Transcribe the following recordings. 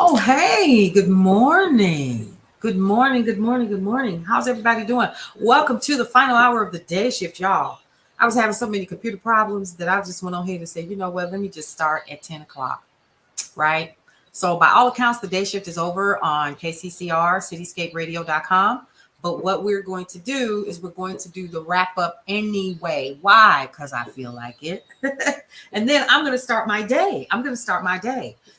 Oh, hey, good morning. Good morning, good morning, good morning. How's everybody doing? Welcome to the final hour of the day shift, y'all. I was having so many computer problems that I just went on here and said, you know what, let me just start at 10 o'clock, right? So, by all accounts, the day shift is over on KCCR, cityscaperadio.com. But what we're going to do is we're going to do the wrap up anyway. Why? Because I feel like it. And then I'm going to start my day.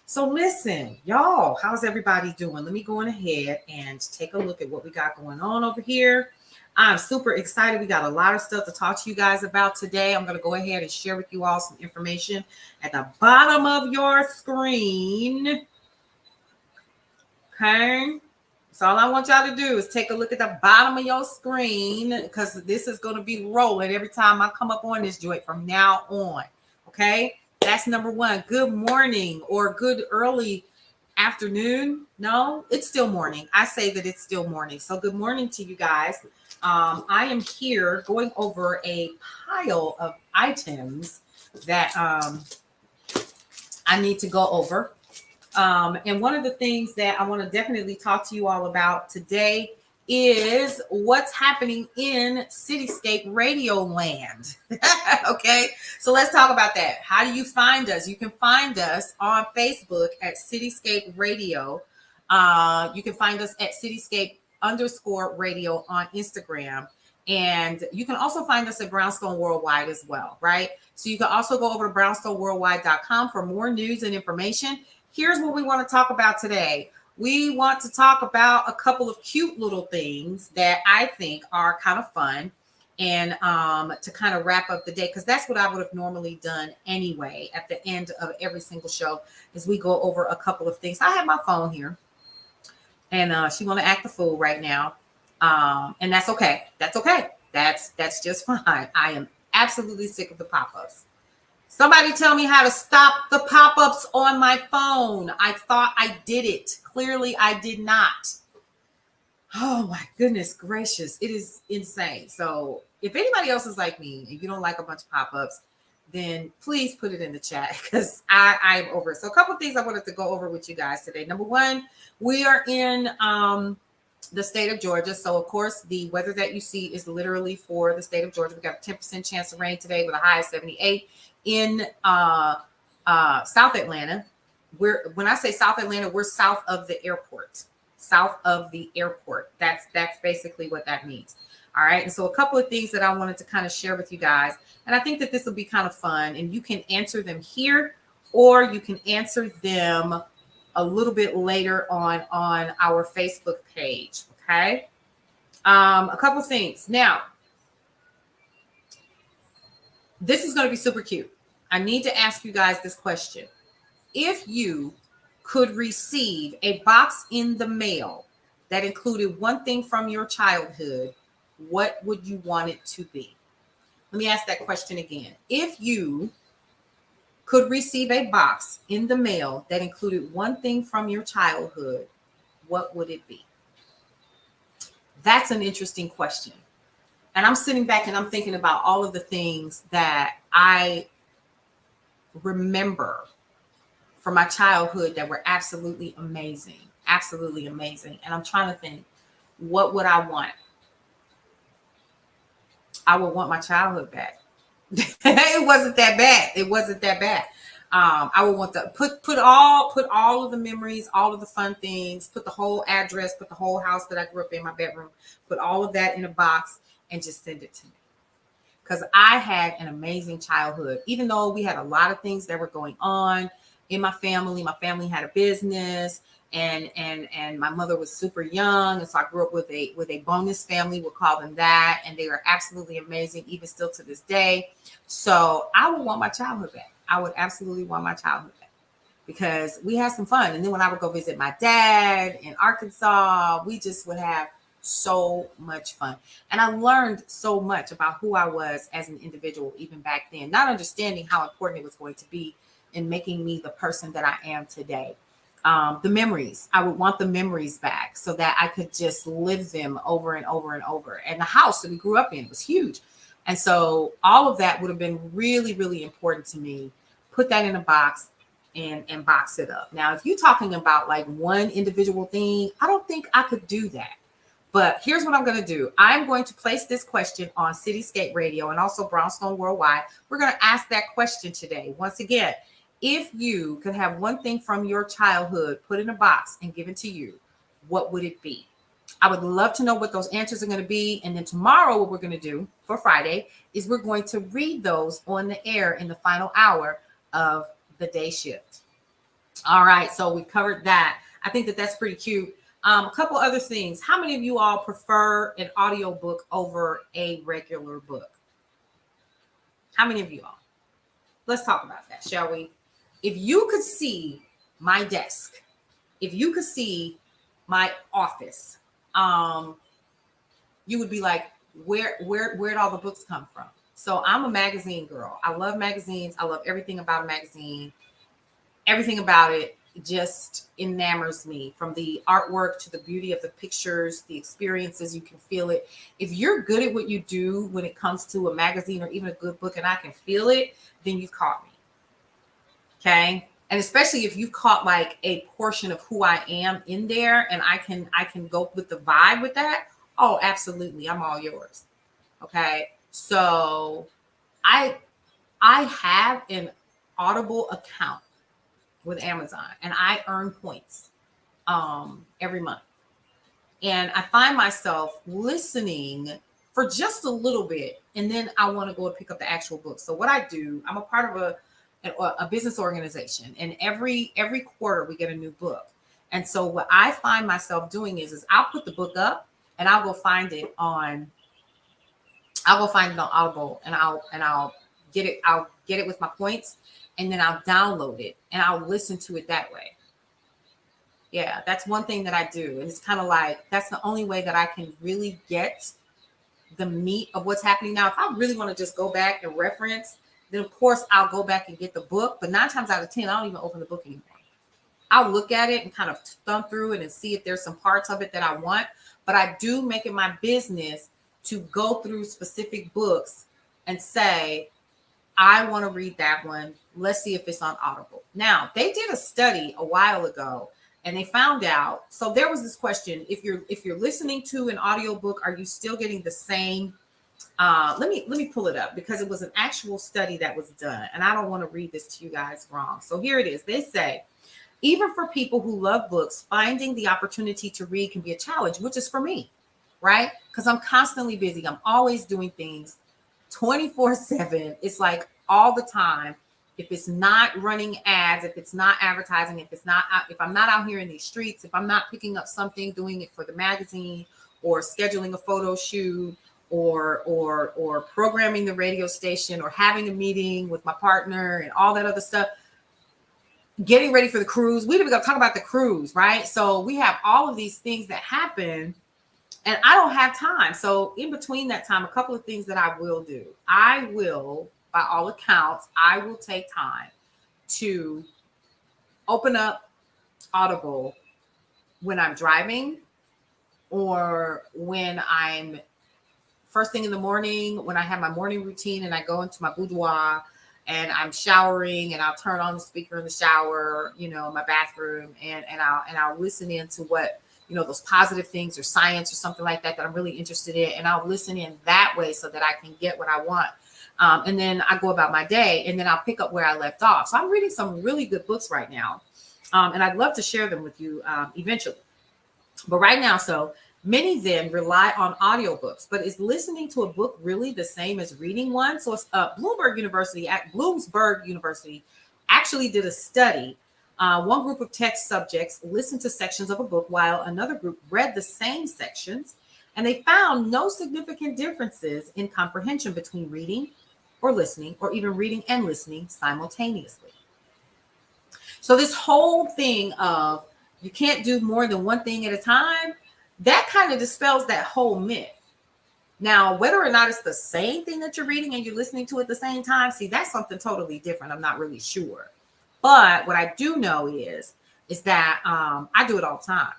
So listen, y'all, how's everybody doing? Let me go on ahead and take a look at what we got going on over here. I'm super excited. We got a lot of stuff to talk to you guys about today. I'm going to go ahead and share with you all some information at the bottom of your screen. Okay. So all I want y'all to do is take a look at the bottom of your screen because this is going to be rolling every time I come up on this joint from now on. Okay. That's number one. Good morning or good early afternoon. No, it's still morning. I say that it's still morning. So good morning to you guys. I am here going over a pile of items that I need to go over. And one of the things that I want to definitely talk to you all about today is what's happening in Cityscape Radio land. Okay, so let's talk about that. How do you find us? You can find us on Facebook at Cityscape Radio. You can find us at Cityscape_radio on Instagram. And you can also find us at Brownstone Worldwide as well, right? So you can also go over to brownstoneworldwide.com for more news and information. Here's what we want to talk about today. We want to talk about a couple of cute little things that I think are kind of fun and to kind of wrap up the day, because that's what I would have normally done anyway at the end of every single show is we go over a couple of things. I have my phone here and she want to act the fool right now. And that's okay. That's okay. That's just fine. I am absolutely sick of the pop-ups. Somebody tell me how to stop the pop-ups on my phone. I thought I did it. Clearly, I did not. Oh my goodness gracious. It is insane. So if anybody else is like me and you don't like a bunch of pop-ups, then please put it in the chat because I'm over it. So a couple of things I wanted to go over with you guys today. Number one, we are in the state of Georgia. So of course, the weather that you see is literally for the state of Georgia. We got a 10% chance of rain today with a high of 78. In South Atlanta, when I say South Atlanta, we're south of the airport. South of the airport. That's basically what that means. All right. And so a couple of things that I wanted to kind of share with you guys. And I think that this will be kind of fun. And you can answer them here, or you can answer them a little bit later on our Facebook page. Okay. A couple of things. Now, this is going to be super cute. I need to ask you guys this question. If you could receive a box in the mail that included one thing from your childhood, what would you want it to be? Let me ask that question again. If you could receive a box in the mail that included one thing from your childhood, what would it be? That's an interesting question. And I'm sitting back and I'm thinking about all of the things that I remember from my childhood that were absolutely amazing. Absolutely amazing. And I'm trying to think, what would I want? I would want my childhood back. It wasn't that bad. It wasn't that bad. I would want to put all of the memories, all of the fun things, put the whole address, put the whole house that I grew up in, my bedroom, put all of that in a box and just send it to me. Because I had an amazing childhood, even though we had a lot of things that were going on in my family. My family had a business, and my mother was super young, and so I grew up with a bonus family. We'll call them that, and they are absolutely amazing, even still to this day. So I would want my childhood back. I would absolutely want my childhood back because we had some fun. And then when I would go visit my dad in Arkansas, we just would have so much fun. And I learned so much about who I was as an individual, even back then, not understanding how important it was going to be in making me the person that I am today. The memories, I would want the memories back so that I could just live them over and over and over. And the house that we grew up in was huge. And so all of that would have been really, really important to me. Put that in a box, and box it up. Now, if you're talking about like one individual thing, I don't think I could do that. But here's what I'm going to do. I'm going to place this question on Cityscape Radio and also Brownstone Worldwide. We're going to ask that question today. Once again, if you could have one thing from your childhood put in a box and given to you, what would it be? I would love to know what those answers are going to be. And then tomorrow, what we're going to do for Friday is we're going to read those on the air in the final hour of the day shift. All right. So we covered that. I think that that's pretty cute. A couple other things. How many of you all prefer an audio book over a regular book? How many of you all? Let's talk about that, shall we? If you could see my desk, if you could see my office, you would be like, where'd all the books come from? So I'm a magazine girl. I love magazines. I love everything about a magazine. Everything about it just enamors me, from the artwork to the beauty of the pictures, the experiences. You can feel it. If you're good at what you do when it comes to a magazine or even a good book, and I can feel it, then you've caught me. Okay. And especially if you've caught like a portion of who I am in there, and I can go with the vibe with that. Oh, absolutely. I'm all yours. Okay. So I have an Audible account with Amazon, and I earn points every month. And I find myself listening for just a little bit, and then I want to go and pick up the actual book. So what I do, I'm a part of a business organization, and every quarter we get a new book. And so what I find myself doing is I'll put the book up and I'll go find it on Audible, and I'll get it with my points, and then I'll download it and I'll listen to it that way. Yeah, that's one thing that I do. And it's kind of like, that's the only way that I can really get the meat of what's happening. Now, if I really want to just go back and reference, then of course I'll go back and get the book. But 9 times out of 10, I don't even open the book anymore. I'll look at it and kind of thumb through it and see if there's some parts of it that I want. But I do make it my business to go through specific books and say, I want to read that one. Let's see if it's on Audible. Now, they did a study a while ago, and they found out. So there was this question: if you're listening to an audiobook, are you still getting the same? Let me pull it up, because it was an actual study that was done, and I don't want to read this to you guys wrong. So here it is. They say, even for people who love books, finding the opportunity to read can be a challenge, which is for me, right? Because I'm constantly busy. I'm always doing things 24/7. It's like all the time. If it's not running ads, if it's not advertising, if I'm not out here in these streets, if I'm not picking up something, doing it for the magazine, or scheduling a photo shoot, or programming the radio station, or having a meeting with my partner and all that other stuff, getting ready for the cruise. We didn't even talk about the cruise, right? So we have all of these things that happen, and I don't have time. So in between that time, a couple of things that I will do. I will, by all accounts, I will take time to open up Audible when I'm driving, or when I'm first thing in the morning, when I have my morning routine and I go into my boudoir and I'm showering, and I'll turn on the speaker in the shower, in my bathroom, and I'll listen into what, those positive things or science or something like that I'm really interested in. And I'll listen in that way so that I can get what I want. And then I go about my day, and then I'll pick up where I left off. So I'm reading some really good books right now. And I'd love to share them with you eventually. But right now, so many then rely on audiobooks. But is listening to a book really the same as reading one? So it's Bloomsburg University actually did a study. One group of text subjects listened to sections of a book, while another group read the same sections. And they found no significant differences in comprehension between reading or listening, or even reading and listening simultaneously. So this whole thing of you can't do more than one thing at a time, that kind of dispels that whole myth. Now, whether or not it's the same thing that you're reading and you're listening to at the same time, see, that's something totally different. I'm not really sure. But what I do know is that I do it all the time.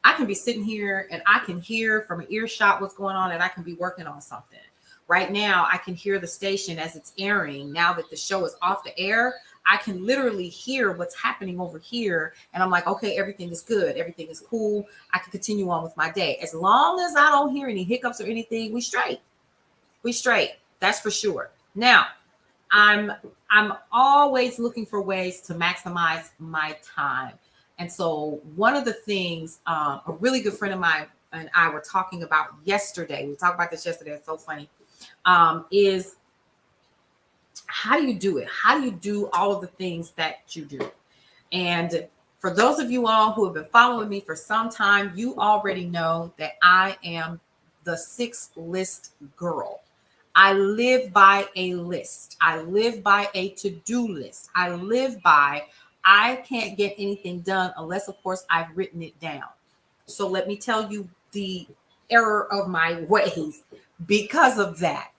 I can be sitting here and I can hear from an earshot what's going on, and I can be working on something. Right now, I can hear the station as it's airing. Now that the show is off the air, I can literally hear what's happening over here. And I'm like, okay, everything is good. Everything is cool. I can continue on with my day. As long as I don't hear any hiccups or anything, we straight. We straight. That's for sure. Now, I'm always looking for ways to maximize my time. And so one of the things, a really good friend of mine and I were talking about yesterday, we talked about this yesterday, it's so funny, is how do you do it? How do you do all of the things that you do? And for those of you all who have been following me for some time, you already know that I am the 6 list girl. I live by a list. I live by a to-do list. I live by, I can't get anything done unless, of course, I've written it down. So let me tell you the error of my ways because of that.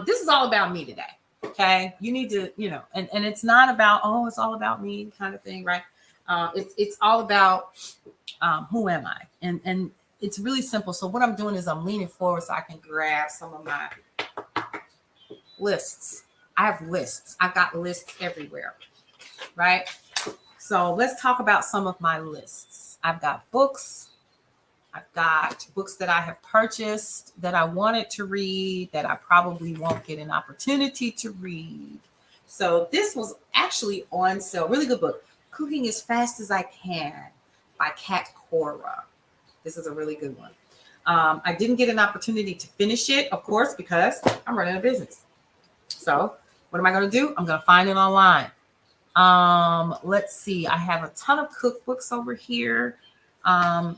This is all about me today. Okay. You need to, and it's not about, oh, it's all about me kind of thing, right? It's all about who am I? And it's really simple. So what I'm doing is I'm leaning forward so I can grab some of my lists. I have lists. I've got lists everywhere, right? So let's talk about some of my lists. I've got books. I've got books that I have purchased that I wanted to read that I probably won't get an opportunity to read. So this was actually on sale. Really good book. Cooking as Fast as I Can by Kat Cora. This is a really good one. I didn't get an opportunity to finish it, of course, because I'm running a business. So what am I going to do? I'm going to find it online. Let's see. I have a ton of cookbooks over here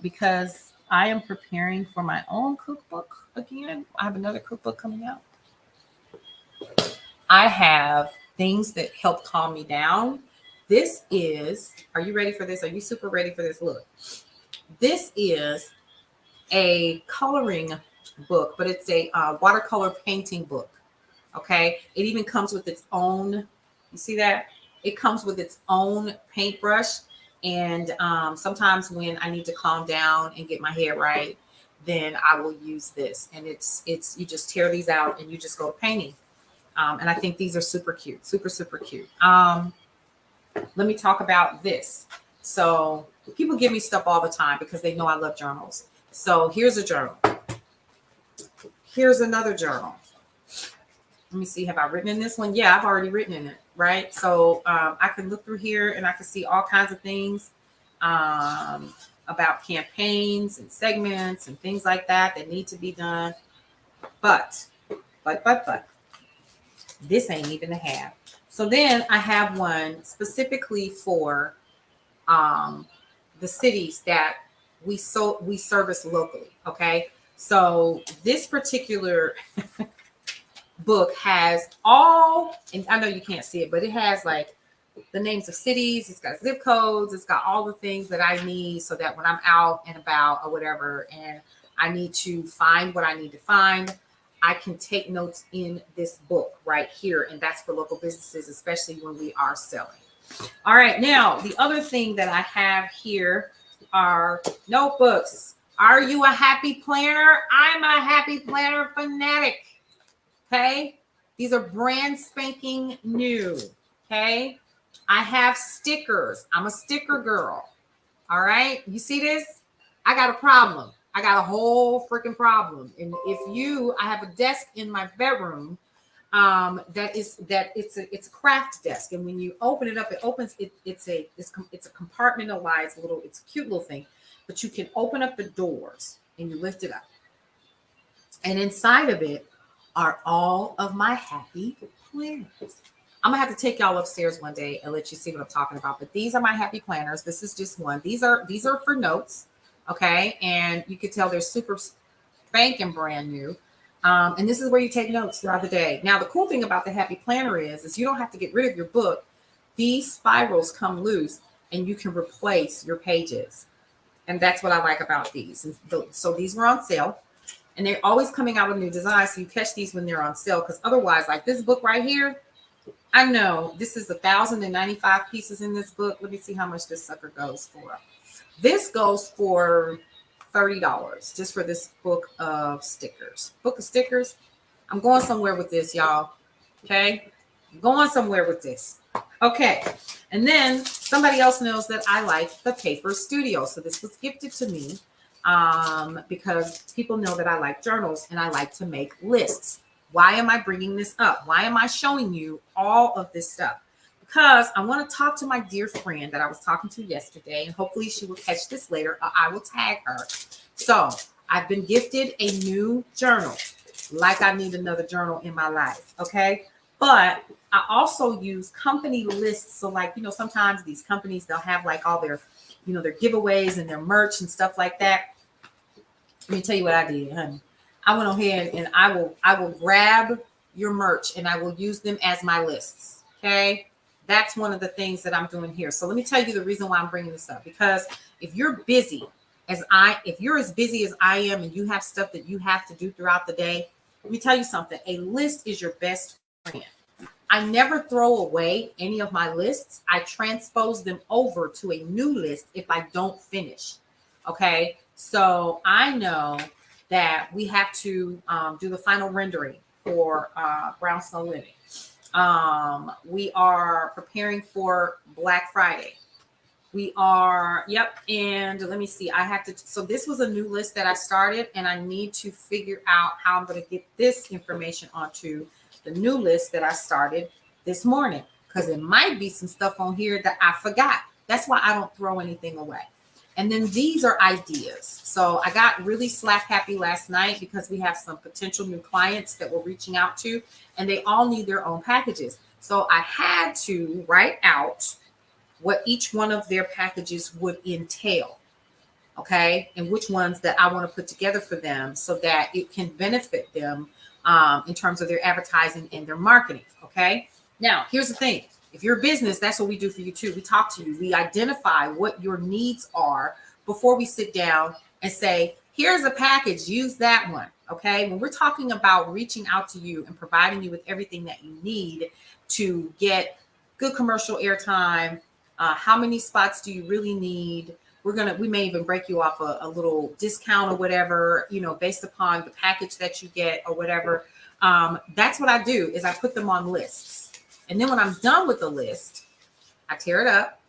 because I am preparing for my own cookbook again. I have another cookbook coming out. I have things that help calm me down. This is, are you ready for this? Are you super ready for this? Look, this is a coloring book, but it's a watercolor painting book. Okay. It even comes with its own, you see that? It comes with its own paintbrush. And sometimes when I need to calm down and get my head right, then I will use this. And it's you just tear these out and you just go to painting. And I think these are super cute, super, super cute. Let me talk about this. So people give me stuff all the time because they know I love journals. So here's a journal. Here's another journal. Let me see. Have I written in this one? Yeah, I've already written in it. Right. So I can look through here and I can see all kinds of things about campaigns and segments and things like that that need to be done. But this ain't even a half. So then I have one specifically for the cities that we service locally. Okay. So this particular book has all, and I know you can't see it, but it has like the names of cities, it's got zip codes, it's got all the things that I need so that when I'm out and about or whatever and I need to find what I need to find, I can take notes in this book right here. And that's for local businesses, especially when we are selling. All right, now the other thing that I have here are notebooks. Are you a happy planner? I'm a happy planner fanatic. Okay, these are brand spanking new. Okay, I have stickers. I'm a sticker girl. All right, you see this? I got a problem. I got a whole freaking problem. And I have a desk in my bedroom it's a craft desk, and when you open it up, it opens. It's a compartmentalized it's a cute little thing, but you can open up the doors and you lift it up, and inside of it are all of my happy planners. I'm gonna have to take y'all upstairs one day and let you see what I'm talking about. But these are my happy planners. This is just one. These are for notes, okay? And you can tell they're super spanking brand new. And this is where you take notes throughout the day. Now, the cool thing about the happy planner is you don't have to get rid of your book. These spirals come loose, and you can replace your pages. And that's what I like about these. And so these were on sale. And they're always coming out with new designs. So you catch these when they're on sale. Because otherwise, like this book right here, I know this is 1,095 pieces in this book. Let me see how much this sucker goes for. This goes for $30 just for this book of stickers. Book of stickers. I'm going somewhere with this, y'all. Okay? I'm going somewhere with this. Okay. And then somebody else knows that I like the paper studio. So this was gifted to me because people know that I like journals and I like to make lists. Why am I bringing this up? Why am I showing you all of this stuff? Because I want to talk to my dear friend that I was talking to yesterday, and hopefully she will catch this later. I will tag her. So I've been gifted a new journal, like I need another journal in my life. Okay. But I also use company lists. So like, sometimes these companies, they'll have like all their, their giveaways and their merch and stuff like that. Let me tell you what I did, honey. I went ahead and I will grab your merch and I will use them as my lists. Okay. That's one of the things that I'm doing here. So let me tell you the reason why I'm bringing this up, because if you're busy if you're as busy as I am and you have stuff that you have to do throughout the day, let me tell you something. A list is your best friend. I never throw away any of my lists. I transpose them over to a new list if I don't finish. Okay. So I know that we have to do the final rendering for Brownstone Living. We are preparing for Black Friday. We are, yep. And let me see. So this was a new list that I started, and I need to figure out how I'm going to get this information onto the new list that I started this morning, because there might be some stuff on here that I forgot. That's why I don't throw anything away. And then these are ideas. So I got really slap happy last night because we have some potential new clients that we're reaching out to, and they all need their own packages. So I had to write out what each one of their packages would entail, okay, and which ones that I want to put together for them so that it can benefit them in terms of their advertising and their marketing, okay? Now, here's the thing. If you're a business, that's what we do for you too. We talk to you. We identify what your needs are before we sit down and say, here's a package, use that one, okay? When we're talking about reaching out to you and providing you with everything that you need to get good commercial airtime, how many spots do you really need? We may even break you off a little discount or whatever, based upon the package that you get or whatever. That's what I do, is I put them on lists. And then when I'm done with the list, I tear it up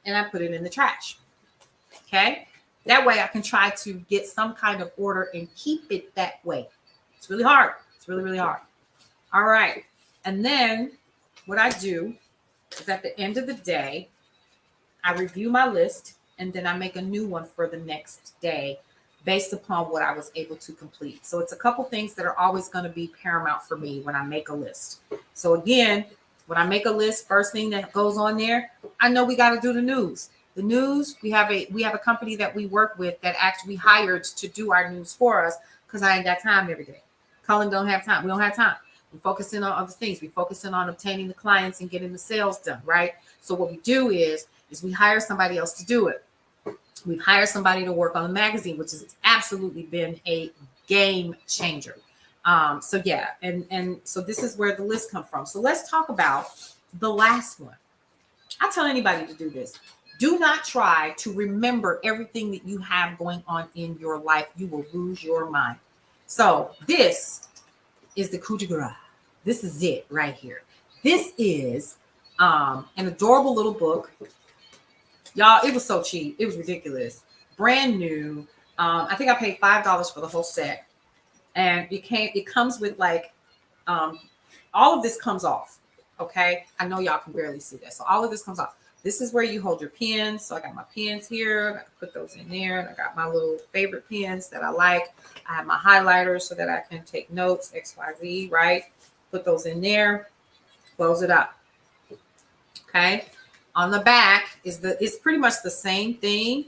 and I put it in the trash. Okay. That way I can try to get some kind of order and keep it that way. It's really hard. It's really, really hard. All right. And then what I do is at the end of the day, I review my list and then I make a new one for the next day based upon what I was able to complete. So it's a couple things that are always going to be paramount for me when I make a list. So again, when I make a list, first thing that goes on there, I know we got to do the news. The news, we have a company that we work with that actually hired to do our news for us, because I ain't got time every day. Colin don't have time. We don't have time. We're focusing on other things. We're focusing on obtaining the clients and getting the sales done, right? So what we do is we hire somebody else to do it. We've hired somebody to work on the magazine, which has absolutely been a game changer. So yeah, and so this is where the list comes from. So let's talk about the last one. I tell anybody to do this. Do not try to remember everything that you have going on in your life. You will lose your mind. So this is the coup de grace. This is it right here. This is an adorable little book. Y'all, it was so cheap. It was ridiculous. Brand new. I think I paid $5 for the whole set. And it comes with like, all of this comes off. Okay. I know y'all can barely see that. So all of this comes off. This is where you hold your pens. So I got my pens here. I got to put those in there. And I got my little favorite pens that I like. I have my highlighters so that I can take notes, XYZ, right? Put those in there. Close it up. Okay. On the back it's pretty much the same thing,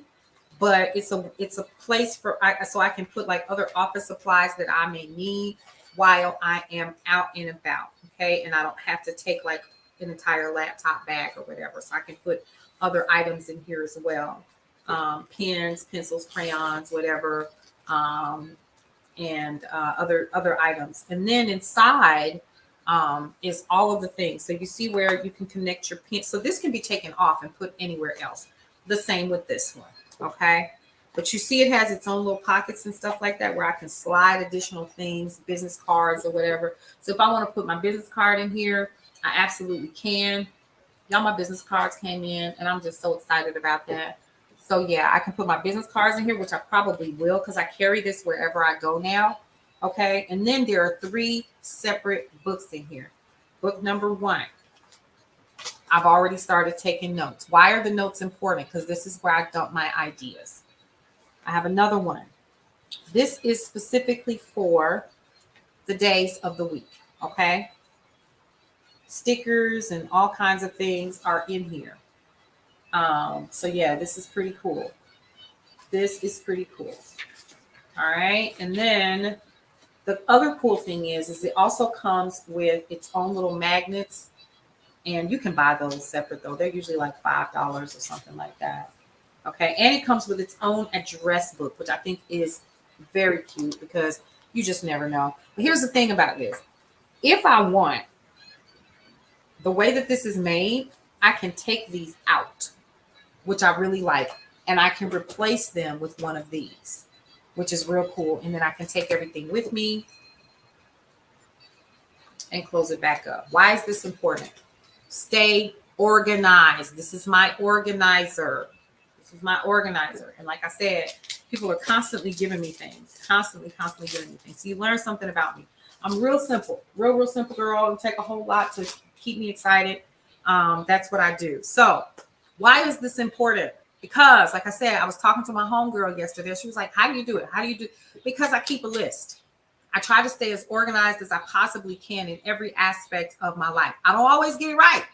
but it's a place so I can put like other office supplies that I may need while I am out and about. Okay. And I don't have to take like an entire laptop bag or whatever. So I can put other items in here as well. Pens, pencils, crayons, whatever. And other items. And then inside is all of the things. So you see where you can connect your pen. So this can be taken off and put anywhere else. The same with this one. Okay. But you see it has its own little pockets and stuff like that where I can slide additional things, business cards or whatever. So if I want to put my business card in here, I absolutely can. Y'all, my business cards came in and I'm just so excited about that. So yeah, I can put my business cards in here, which I probably will because I carry this wherever I go now. Okay. And then there are 3 separate books in here. Book number 1. I've already started taking notes. Why are the notes important? Because this is where I dump my ideas. I have another one. This is specifically for the days of the week. Okay. Stickers and all kinds of things are in here. So yeah, this is pretty cool. This is pretty cool. All right. And then the other cool thing is it also comes with its own little magnets, and you can buy those separate though. They're usually like $5 or something like that. Okay. And it comes with its own address book, which I think is very cute because you just never know. But here's the thing about this. If I want, the way that this is made, I can take these out, which I really like. And I can replace them with one of these, which is real cool. And then I can take everything with me and close it back up. Why is this important? Stay organized. This is my organizer. This is my organizer. And like I said, people are constantly giving me things, constantly giving me things. So you learn something about me. I'm real simple, real simple girl. It'll take a whole lot to keep me excited. That's what I do. So why is this important? Because like I said, I was talking to my homegirl yesterday. She was like, how do you do it? How do you do it? Because I keep a list. I try to stay as organized as I possibly can in every aspect of my life. I don't always get it right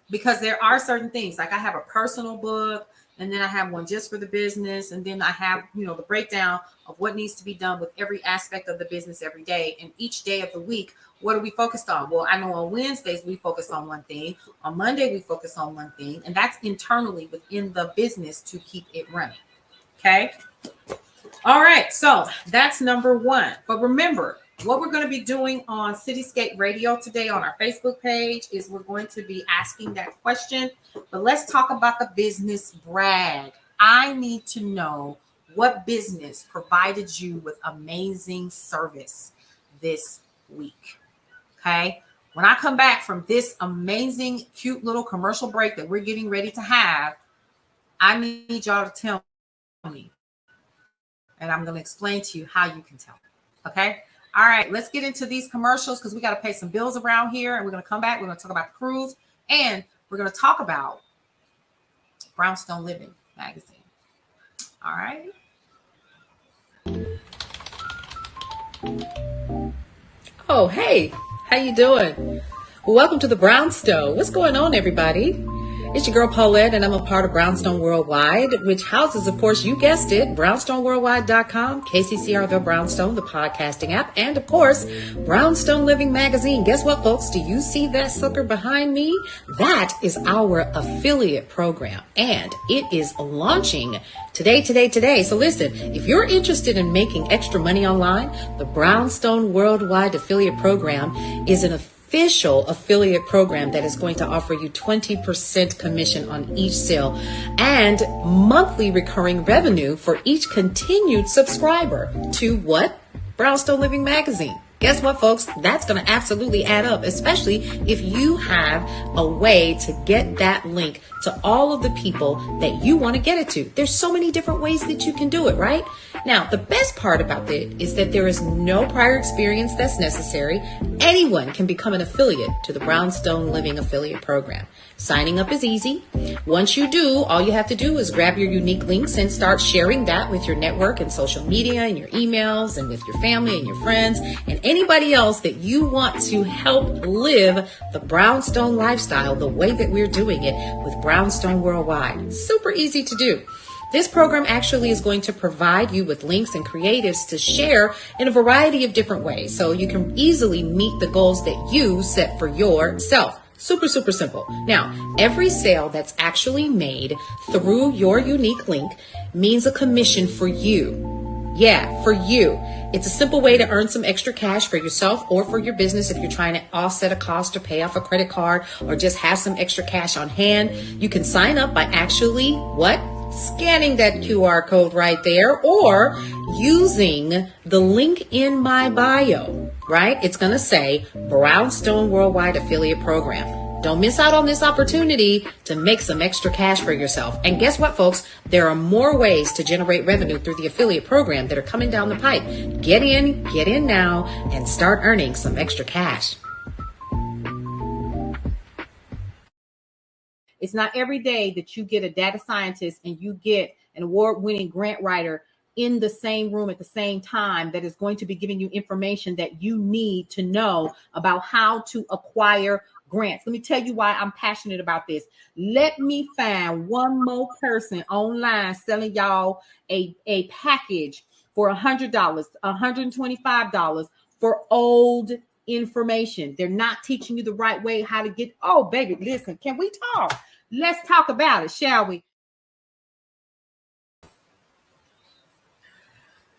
because there are certain things, like I have a personal book, and then I have one just for the business. And then I have, the breakdown of what needs to be done with every aspect of the business every day. And each day of the week, what are we focused on? Well, I know on Wednesdays, we focus on one thing. On Monday, we focus on one thing. And that's internally within the business to keep it running. Okay. All right. So that's number 1. But remember, what we're going to be doing on Cityscape Radio today on our Facebook page is we're going to be asking that question. But let's talk about the business brag. I need to know what business provided you with amazing service this week. Okay. When I come back from this amazing, cute little commercial break that we're getting ready to have, I need y'all to tell me. And I'm going to explain to you how you can tell. Okay. All right, let's get into these commercials because we got to pay some bills around here. And we're going to come back. We're going to talk about the cruise. And we're going to talk about Brownstone Living magazine. All right. Oh, hey, how you doing? Well, welcome to the Brownstone. What's going on, everybody? It's your girl Paulette, and I'm a part of Brownstone Worldwide, which houses, of course, you guessed it, brownstoneworldwide.com, KCCR The Brownstone, the podcasting app, and, of course, Brownstone Living Magazine. Guess what, folks? Do you see that sucker behind me? That is our affiliate program, and it is launching today. So listen, if you're interested in making extra money online, the Brownstone Worldwide Affiliate Program is an official affiliate program that is going to offer you 20% commission on each sale and monthly recurring revenue for each continued subscriber to what? Brownstone Living Magazine. Guess what, folks? That's going to absolutely add up, especially if you have a way to get that link to all of the people that you want to get it to. There's so many different ways that you can do it, right? Now, the best part about it is that there is no prior experience that's necessary. Anyone can become an affiliate to the Brownstone Living Affiliate Program. Signing up is easy. Once you do, all you have to do is grab your unique links and start sharing that with your network and social media and your emails and with your family and your friends and anybody else that you want to help live the Brownstone lifestyle the way that we're doing it with Brownstone Worldwide. Super easy to do. This program actually is going to provide you with links and creatives to share in a variety of different ways so you can easily meet the goals that you set for yourself. Super simple. Now, every sale that's actually made through your unique link means a commission for you. Yeah, for you. It's a simple way to earn some extra cash for yourself or for your business if you're trying to offset a cost or pay off a credit card or just have some extra cash on hand. You can sign up by actually scanning that QR code right there or using the link in my bio, right? It's going to say Brownstone Worldwide Affiliate Program. Don't miss out on this opportunity to make some extra cash for yourself. And guess what, folks? There are more ways to generate revenue through the affiliate program that are coming down the pipe. Get in now, and start earning some extra cash. It's not every day that you get a data scientist and you get an award-winning grant writer in the same room at the same time that is going to be giving you information that you need to know about how to acquire grants. Let me tell you why I'm passionate about this. Let me find one more person online selling y'all a package for $100, $125 for old information. They're not teaching you the right way how to get. Oh, baby, listen, can we talk? Let's talk about it, shall we?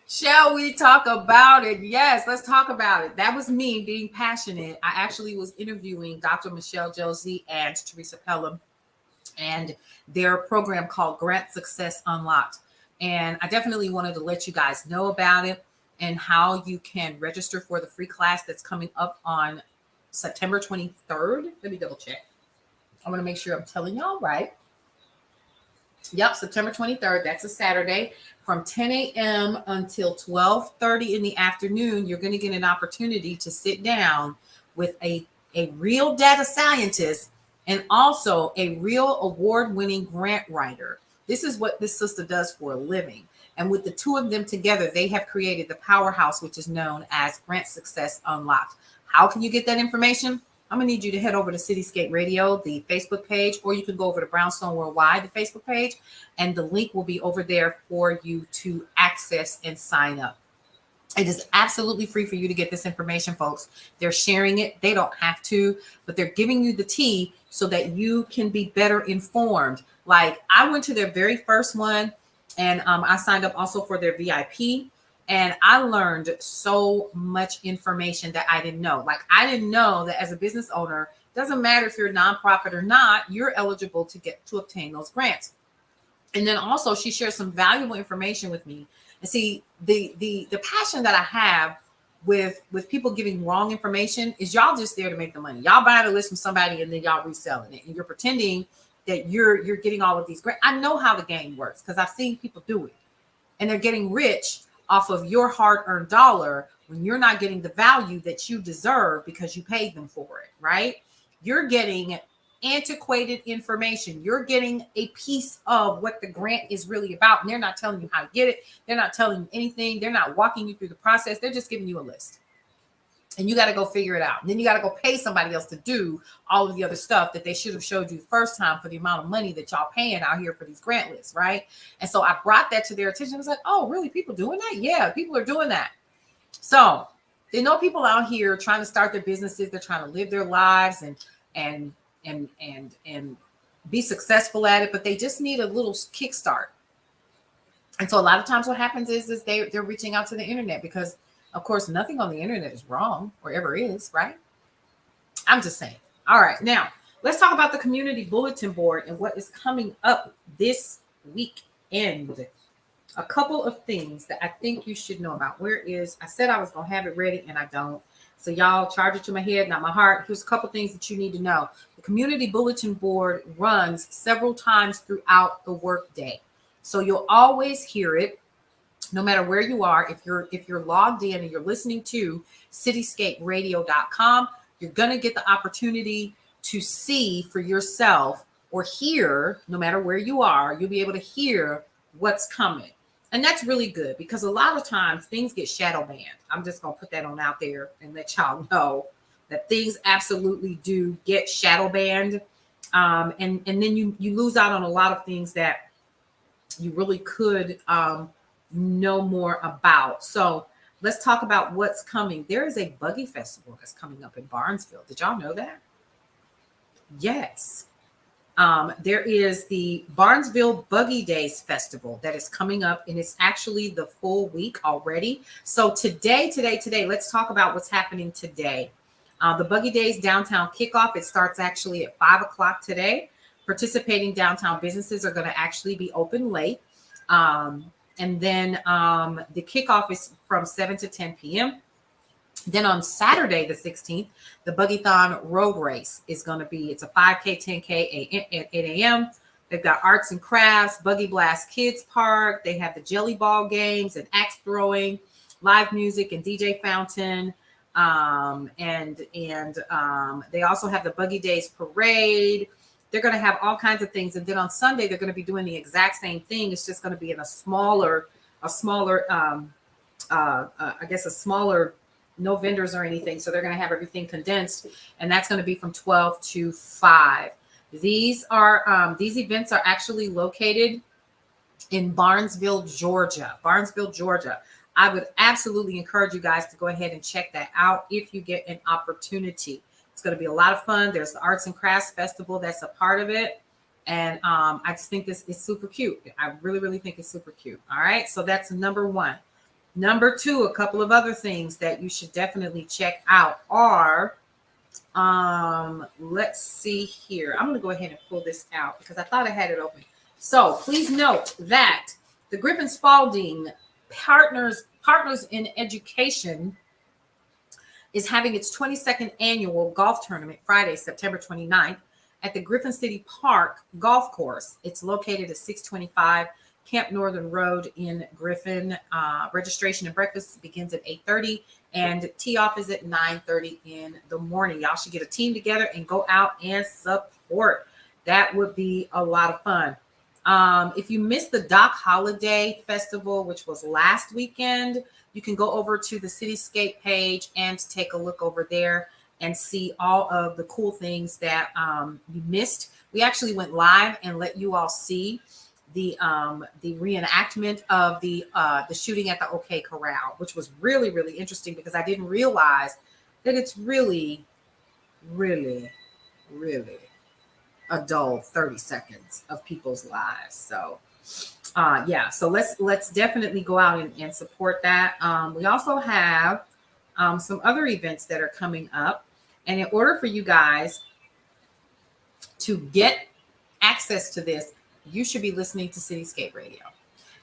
Shall we talk about it? Yes, let's talk about it. That was me being passionate. I actually was interviewing Dr. Michelle Josie and Teresa Pelham and their program called Grant Success Unlocked. And I definitely wanted to let you guys know about it and how you can register for the free class that's coming up on September 23rd. Let me double check. I want to make sure I'm telling y'all right. Yep, September 23rd. That's a Saturday from 10 a.m. until 12:30 in the afternoon. You're going to get an opportunity to sit down with a real data scientist and also a real award-winning grant writer. This is what this sister does for a living. And with the two of them together, they have created the powerhouse, which is known as Grant Success Unlocked. How can you get that information? I'm going to need you to head over to Cityscape Radio, the Facebook page, or you can go over to Brownstone Worldwide, the Facebook page, and the link will be over there for you to access and sign up. It is absolutely free for you to get this information, folks. They're sharing it. They don't have to, but they're giving you the tea so that you can be better informed. Like I went to their very first one, and I signed up also for their VIP. And I learned so much information that I didn't know. Like I didn't know that as a business owner, doesn't matter if you're a nonprofit or not, you're eligible to obtain those grants. And then also she shared some valuable information with me. And see, the passion that I have with people giving wrong information is y'all just there to make the money. Y'all buying a list from somebody and then y'all reselling it. And you're pretending that you're getting all of these grants. I know how the game works because I've seen people do it. And they're getting rich off of your hard-earned dollar when you're not getting the value that you deserve because you paid them for it, right? You're getting antiquated information. You're getting a piece of what the grant is really about. And they're not telling you how to get it. They're not telling you anything. They're not walking you through the process. They're just giving you a list. And you got to go figure it out. And then you got to go pay somebody else to do all of the other stuff that they should have showed you the first time for the amount of money that y'all paying out here for these grant lists, right? And so I brought that to their attention. I was like, oh, really? People doing that? Yeah, people are doing that. So they know people out here trying to start their businesses. They're trying to live their lives and be successful at it, but they just need a little kickstart. And so a lot of times what happens is they're reaching out to the internet because of course, nothing on the internet is wrong or ever is, right? I'm just saying. All right. Now, let's talk about the community bulletin board and what is coming up this weekend. A couple of things that I think you should know about. I said I was going to have it ready and I don't. So y'all charge it to my head, not my heart. Here's a couple things that you need to know. The community bulletin board runs several times throughout the workday. So you'll always hear it. No matter where you are, if you're logged in and you're listening to cityscaperadio.com, you're going to get the opportunity to see for yourself or hear, no matter where you are, you'll be able to hear what's coming. And that's really good because a lot of times things get shadow banned. I'm just going to put that on out there and let y'all know that things absolutely do get shadow banned. And then you lose out on a lot of things that you really could know more about. So let's talk about what's coming. There is a buggy festival that's coming up in Barnesville. Did y'all know that? Yes. There is the Barnesville Buggy Days Festival that is coming up, and it's actually the full week already. So today, let's talk about what's happening today. The Buggy Days Downtown Kickoff, it starts actually at 5 o'clock today. Participating downtown businesses are going to actually be open late. And then the kickoff is from 7 to 10 p.m. Then on Saturday, the 16th, the Buggython Road Race is going to be, it's a 5K, 10K at 8 a.m. They've got arts and crafts, Buggy Blast Kids Park. They have the jelly ball games and axe throwing, live music and DJ fountain. They also have the Buggy Days Parade. They're going to have all kinds of things. And then on Sunday, they're going to be doing the exact same thing. It's just going to be in a smaller, no vendors or anything. So they're going to have everything condensed, and that's going to be from 12 to 5. These events are actually located in Barnesville, Georgia. I would absolutely encourage you guys to go ahead and check that out if you get an opportunity. It's going to be a lot of fun. There's the Arts and Crafts Festival that's a part of it. And I just think this is super cute. I really, really think it's super cute. All right. So that's number one. Number two, a couple of other things that you should definitely check out are, let's see here. I'm going to go ahead and pull this out because I thought I had it open. So please note that the Griffin Spalding Partners in Education is having its 22nd annual golf tournament Friday, September 29th at the Griffin City Park Golf Course. It's located at 625 Camp Northern Road in Griffin. Registration and breakfast begins at 8:30 and tee off is at 9:30 in the morning. Y'all should get a team together and go out and support. That would be a lot of fun. If you missed the Doc Holiday Festival, which was last weekend, you can go over to the Cityscape page and take a look over there and see all of the cool things that you missed. We actually went live and let you all see the reenactment of the shooting at the OK Corral, which was really, really interesting because I didn't realize that it's really, really, really a dull 30 seconds of people's lives. So so let's definitely go out and support that. We also have some other events that are coming up, and in order for you guys to get access to this, you should be listening to Cityscape Radio.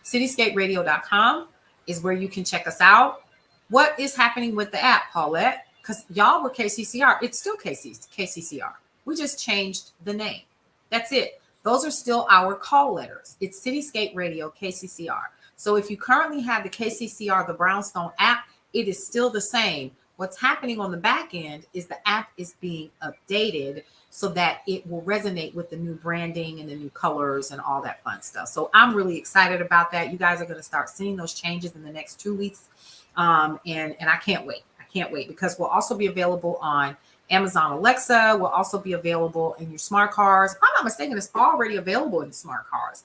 Cityscaperadio.com is where you can check us out. What is happening with the app, Paulette? Because y'all were KCCR. It's still KCCR. We just changed the name. That's it. Those are still our call letters. It's Cityscape Radio, KCCR. So if you currently have the KCCR, the Brownstone app, it is still the same. What's happening on the back end is the app is being updated so that it will resonate with the new branding and the new colors and all that fun stuff. So I'm really excited about that. You guys are going to start seeing those changes in the next 2 weeks. And I can't wait. I can't wait because we'll also be available on Amazon Alexa. Will also be available in your smart cars. If I'm not mistaken, it's already available in smart cars.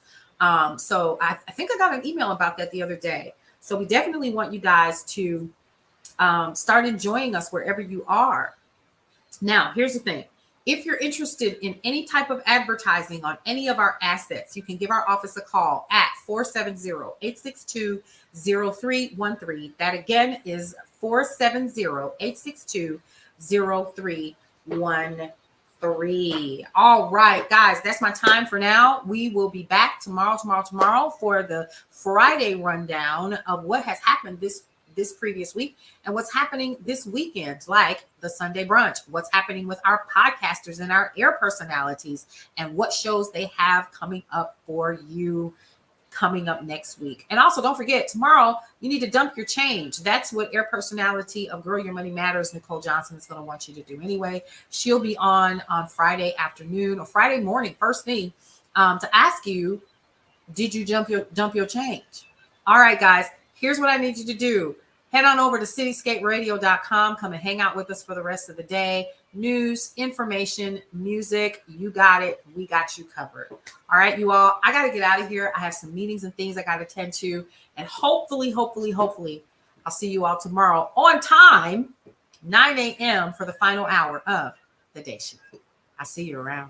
So I think I got an email about that the other day. So we definitely want you guys to start enjoying us wherever you are. Now, here's the thing. If you're interested in any type of advertising on any of our assets, you can give our office a call at 470-862-0313. That again is 470-862-0313. All right, guys, that's my time for now. We will be back tomorrow for the Friday rundown of what has happened this previous week and what's happening this weekend, like the Sunday brunch, what's happening with our podcasters and our air personalities, and what shows they have coming up for you coming up next week. And also don't forget, tomorrow you need to dump your change. That's what air personality of Girl Your Money Matters, Nicole Johnson, is going to want you to do anyway. She'll be on Friday afternoon or Friday morning, first thing, to ask you, did you dump your change? All right, guys, here's what I need you to do. Head on over to cityscaperadio.com. Come and hang out with us for the rest of the day. News, information, music, you got it. We got you covered. All right, you all, I got to get out of here. I have some meetings and things I got to attend to. And hopefully, I'll see you all tomorrow on time, 9 a.m. for the final hour of the day shift. I'll see you around.